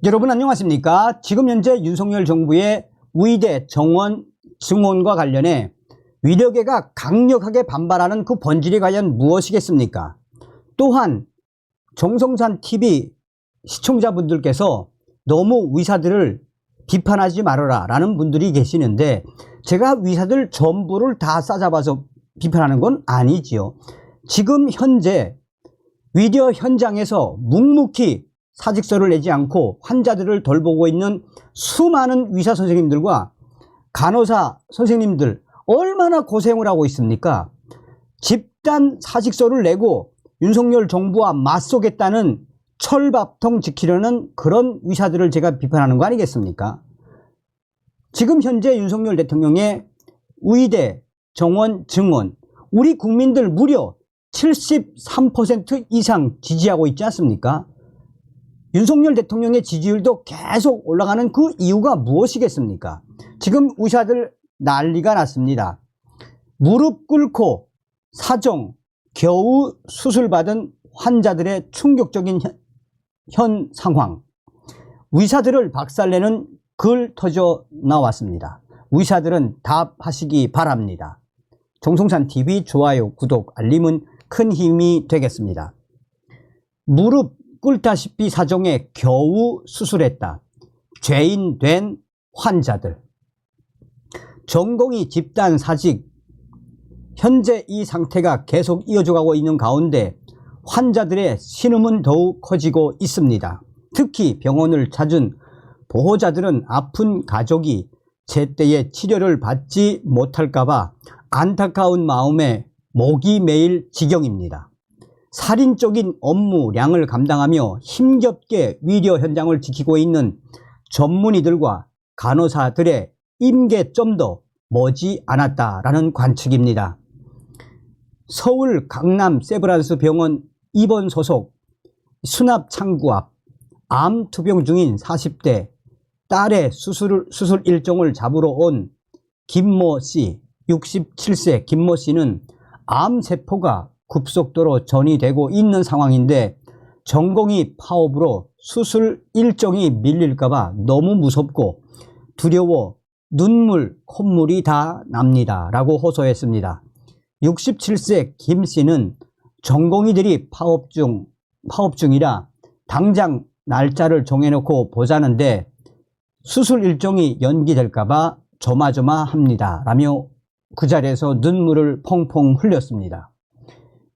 여러분 안녕하십니까? 지금 현재 윤석열 정부의 의대 정원 증원과 관련해 위력계가 강력하게 반발하는 그 본질이 과연 무엇이겠습니까? 또한 정성산 TV 시청자분들께서 너무 의사들을 비판하지 말아라 라는 분들이 계시는데, 제가 의사들 전부를 다 싸잡아서 비판하는 건 아니지요. 지금 현재 의료 현장에서 묵묵히 사직서를 내지 않고 환자들을 돌보고 있는 수많은 의사 선생님들과 간호사 선생님들 얼마나 고생을 하고 있습니까? 집단 사직서를 내고 윤석열 정부와 맞서겠다는 철밥통 지키려는 그런 의사들을 제가 비판하는 거 아니겠습니까? 지금 현재 윤석열 대통령의 의대 정원 증원, 우리 국민들 무려 73% 이상 지지하고 있지 않습니까? 윤석열 대통령의 지지율도 계속 올라가는 그 이유가 무엇이겠습니까? 지금 의사들 난리가 났습니다. 무릎 꿇고 사정, 겨우 수술받은 환자들의 충격적인 현 상황. 의사들을 박살내는 글 터져 나왔습니다. 의사들은 답하시기 바랍니다. 정성산 TV 좋아요, 구독, 알림은 큰 힘이 되겠습니다. 무릎 꿇다시피 사정에 겨우 수술했다. 죄인 된 환자들. 전공의 집단 사직. 현재 이 상태가 계속 이어져가고 있는 가운데 환자들의 신음은 더욱 커지고 있습니다. 특히 병원을 찾은 보호자들은 아픈 가족이 제때에 치료를 받지 못할까봐 안타까운 마음에 목이 메일 지경입니다. 살인적인 업무량을 감당하며 힘겹게 의료 현장을 지키고 있는 전문의들과 간호사들의 임계점도 머지 않았다라는 관측입니다. 서울 강남 세브란스 병원 입원 소속 수납 창구 앞 암 투병 중인 40대 딸의 수술 일정을 잡으러 온 김모 씨, 67세 김모 씨는 암세포가 급속도로 전이되고 있는 상황인데 전공의 파업으로 수술 일정이 밀릴까봐 너무 무섭고 두려워 눈물, 콧물이 다 납니다 라고 호소했습니다. 67세 김 씨는 전공의들이 파업 중이라 당장 날짜를 정해놓고 보자는데 수술 일정이 연기될까봐 조마조마합니다 라며 그 자리에서 눈물을 펑펑 흘렸습니다.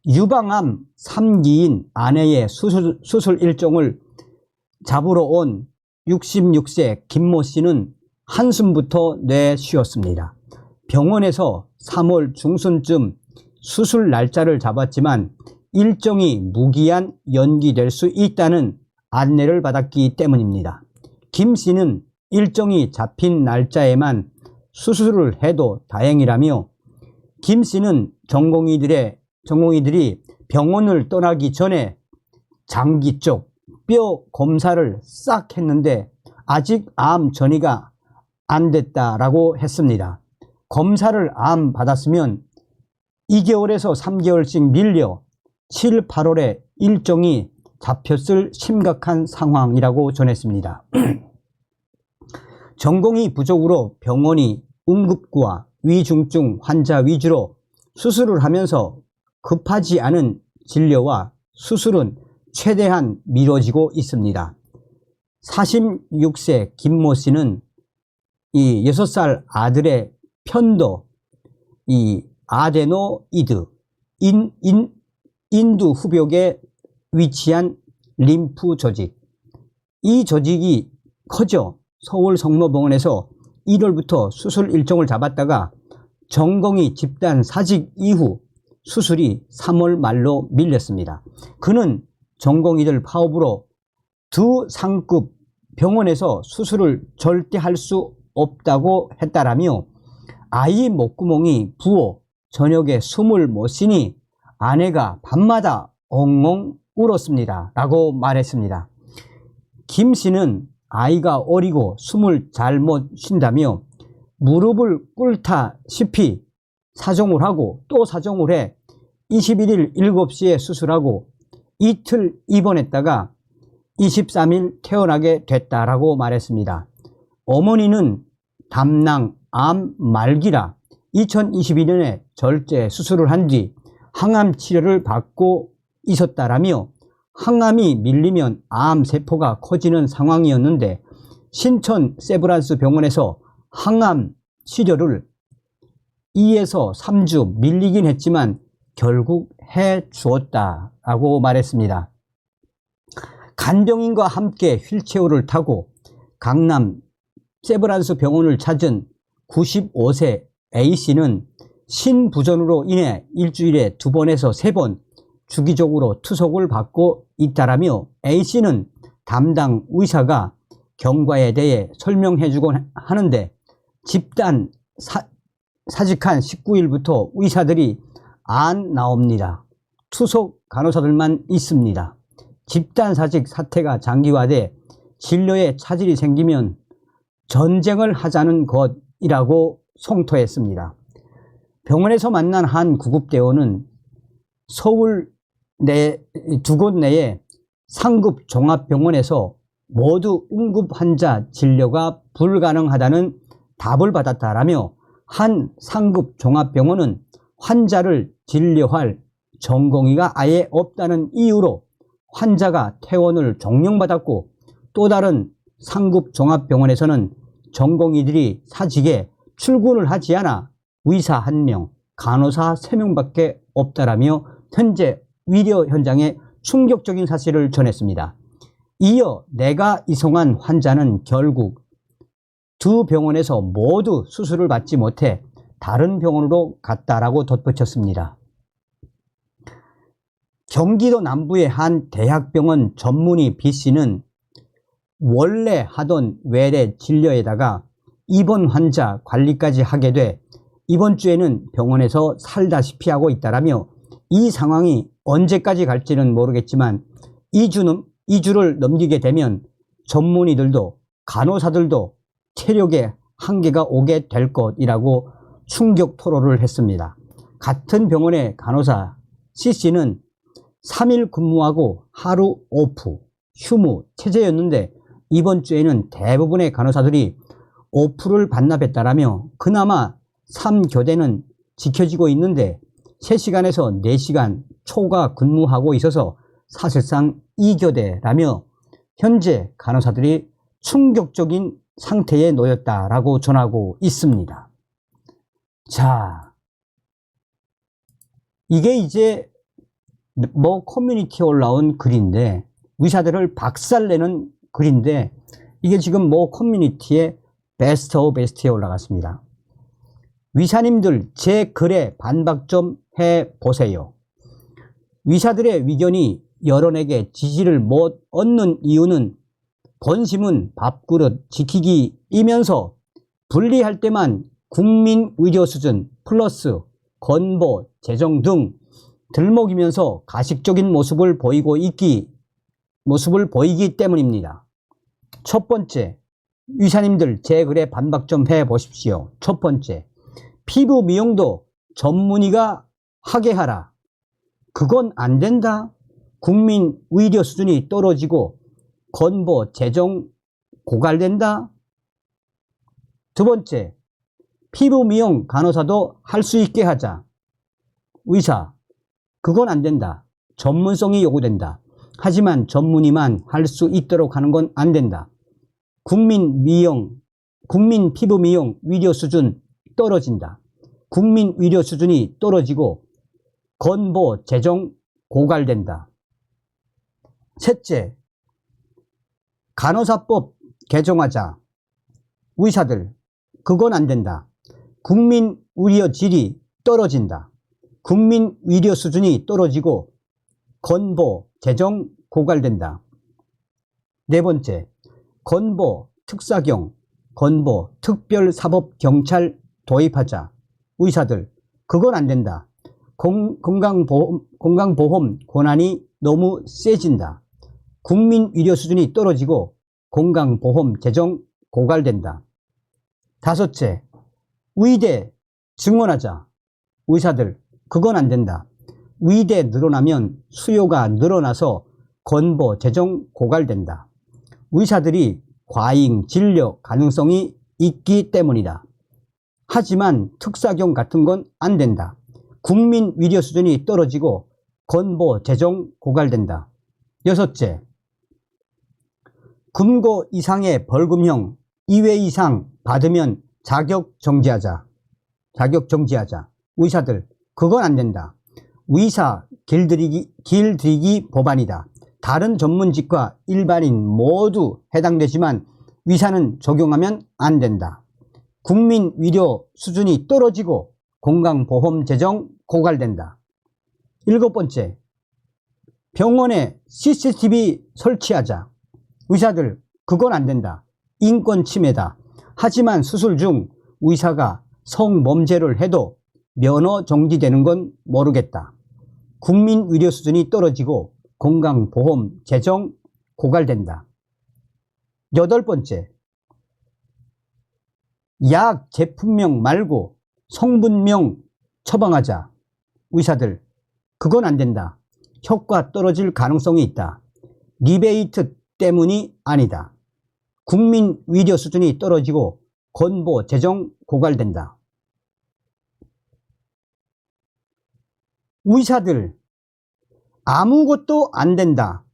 유방암 3기인 아내의 수술 일정을 잡으러 온 66세 김모 씨는 한숨부터 내쉬었습니다. 병원에서 3월 중순쯤 수술 날짜를 잡았지만 일정이 무기한 연기될 수 있다는 안내를 받았기 때문입니다. 김 씨는 일정이 잡힌 날짜에만 수술을 해도 다행이라며, 김 씨는 전공의들이 병원을 떠나기 전에 장기 쪽 뼈 검사를 싹 했는데 아직 암 전이가 안 됐다라고 했습니다. 검사를 암 받았으면 2개월에서 3개월씩 밀려 7, 8월에 일정이 잡혔을 심각한 상황이라고 전했습니다. 전공의 부족으로 병원이 응급구와 위중증 환자 위주로 수술을 하면서 급하지 않은 진료와 수술은 최대한 미뤄지고 있습니다. 46세 김모 씨는 이 6살 아들의 편도, 이 아데노이드, 인두 후벽에 위치한 림프 조직, 이 조직이 커져 서울 성모병원에서 1월부터 수술 일정을 잡았다가 전공의 집단 사직 이후 수술이 3월 말로 밀렸습니다. 그는 전공의들 파업으로 두 상급 병원에서 수술을 절대 할 수 없다고 했다라며 아이 목구멍이 부어 저녁에 숨을 못 쉬니 아내가 밤마다 엉엉 울었습니다 라고 말했습니다. 김 씨는 아이가 어리고 숨을 잘 못 쉰다며 무릎을 꿇다시피 사정을 하고 또 사정을 해 21일 7시에 수술하고 이틀 입원했다가 23일 퇴원하게 됐다라고 말했습니다. 어머니는 담낭 암 말기라 2022년에 절제 수술을 한 뒤 항암 치료를 받고 있었다라며 항암이 밀리면 암 세포가 커지는 상황이었는데 신천 세브란스 병원에서 항암 치료를 2에서 3주 밀리긴 했지만 결국 해 주었다라고 말했습니다. 간병인과 함께 휠체어를 타고 강남 세브란스 병원을 찾은 95세 A씨는 신부전으로 인해 일주일에 2번에서 3번 주기적으로 투석을 받고 있다라며 A씨는 담당 의사가 경과에 대해 설명해주곤 하는데 집단 사직한 19일부터 의사들이 안 나옵니다. 투석 간호사들만 있습니다. 집단사직 사태가 장기화돼 진료에 차질이 생기면 전쟁을 하자는 것이라고 성토했습니다. 병원에서 만난 한 구급대원은 서울 두 곳 내에 상급 종합병원에서 모두 응급 환자 진료가 불가능하다는 답을 받았다라며 한 상급 종합병원은 환자를 진료할 전공의가 아예 없다는 이유로 환자가 퇴원을 종용받았고 또 다른 상급 종합병원에서는 전공의들이 사직에 출근을 하지 않아 의사 1명, 간호사 3명밖에 없다라며 현재 위료 현장에 충격적인 사실을 전했습니다. 이어 내가 이송한 환자는 결국 두 병원에서 모두 수술을 받지 못해 다른 병원으로 갔다라고 덧붙였습니다. 경기도 남부의 한 대학병원 전문의 B씨는 원래 하던 외래 진료에다가 입원 환자 관리까지 하게 돼 이번 주에는 병원에서 살다시피 하고 있다라며 이 상황이 언제까지 갈지는 모르겠지만 2주를 넘기게 되면 전문의들도 간호사들도 체력에 한계가 오게 될 것이라고 충격 토로를 했습니다. 같은 병원의 간호사 C씨는 3일 근무하고 하루 오프, 휴무, 체제였는데 이번 주에는 대부분의 간호사들이 오프를 반납했다라며 그나마 3교대는 지켜지고 있는데 3시간에서 4시간 초과 근무하고 있어서 사실상 2교대라며 현재 간호사들이 충격적인 상태에 놓였다라고 전하고 있습니다. 자, 이게 이제 커뮤니티에 올라온 글인데 의사들을 박살내는 글인데 이게 지금 커뮤니티에 베스트 오브 베스트에 올라갔습니다. 의사님들 제 글에 반박 좀 해보세요. 의사들의 의견이 여론에게 지지를 못 얻는 이유는 본심은 밥그릇 지키기이면서 분리할 때만 국민 의료 수준 플러스 건보, 재정 등 들먹이면서 가식적인 모습을 보이기 때문입니다. 첫 번째, 의사님들 제 글에 반박 좀 해보십시오. 첫 번째, 피부 미용도 전문의가 하게 하라. 그건 안 된다. 국민 의료 수준이 떨어지고 건보, 재정 고갈된다. 두 번째, 피부 미용 간호사도 할 수 있게 하자. 의사, 그건 안 된다. 전문성이 요구된다. 하지만 전문의만 할 수 있도록 하는 건 안 된다. 국민 피부 미용 의료 수준 떨어진다. 국민 의료 수준이 떨어지고 건보, 재정 고갈된다. 셋째, 간호사법 개정하자. 의사들, 그건 안 된다. 국민 의료 질이 떨어진다. 국민 의료 수준이 떨어지고 건보, 재정 고갈된다. 네 번째, 건보, 특사경, 건보, 특별사법경찰 도입하자. 의사들, 그건 안 된다. 건강보험 권한이 너무 세진다. 국민 의료 수준이 떨어지고 건강보험 재정 고갈된다. 다섯째, 의대 증원하자. 의사들, 그건 안 된다. 의대 늘어나면 수요가 늘어나서 건보 재정 고갈된다. 의사들이 과잉 진료 가능성이 있기 때문이다. 하지만 특사경 같은 건 안 된다. 국민 위료 수준이 떨어지고 건보 재정 고갈된다. 여섯째, 금고 이상의 벌금형 2회 이상 받으면 자격 정지하자. 의사들, 그건 안 된다. 의사 길들이기 법안이다. 다른 전문직과 일반인 모두 해당되지만 의사는 적용하면 안 된다. 국민 위료 수준이 떨어지고 건강보험 재정 고갈된다. 일곱 번째, 병원에 CCTV 설치하자. 의사들, 그건 안 된다. 인권 침해다. 하지만 수술 중 의사가 성범죄를 해도 면허 정지되는 건 모르겠다. 국민 의료 수준이 떨어지고 건강보험 재정 고갈된다. 여덟 번째, 약 제품명 말고 성분명 처방하자. 의사들, 그건 안 된다. 효과 떨어질 가능성이 있다. 리베이트 때문이 아니다. 국민 의료 수준이 떨어지고 건보 재정 고갈된다. 의사들, 아무것도 안 된다.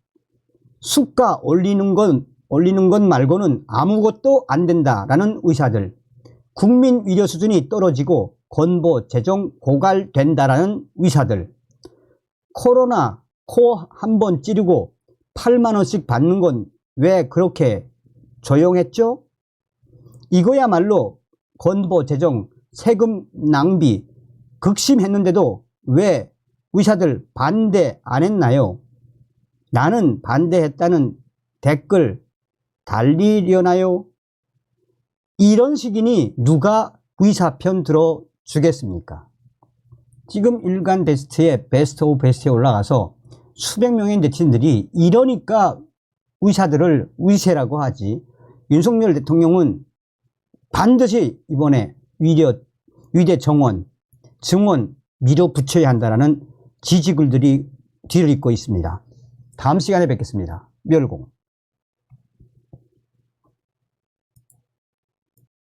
수가 올리는 것 말고는 아무것도 안 된다라는 의사들, 국민 의료 수준이 떨어지고 건보 재정 고갈된다라는 의사들, 코로나 코 한 번 찌르고 8만 원씩 받는 건 왜 그렇게 조용했죠? 이거야말로 건보 재정 세금 낭비 극심했는데도 왜 의사들 반대 안 했나요? 나는 반대했다는 댓글 달리려나요? 이런 식이니 누가 의사 편 들어 주겠습니까? 지금 일간 베스트에 베스트 오브 베스트에 올라가서 수백 명의 네티즌들이 이러니까 의사들을 의세라고 하지. 윤석열 대통령은 반드시 이번에 위대 정원, 증원 밀어붙여야 한다는 지지글들이 뒤를 잇고 있습니다. 다음 시간에 뵙겠습니다. 멸공.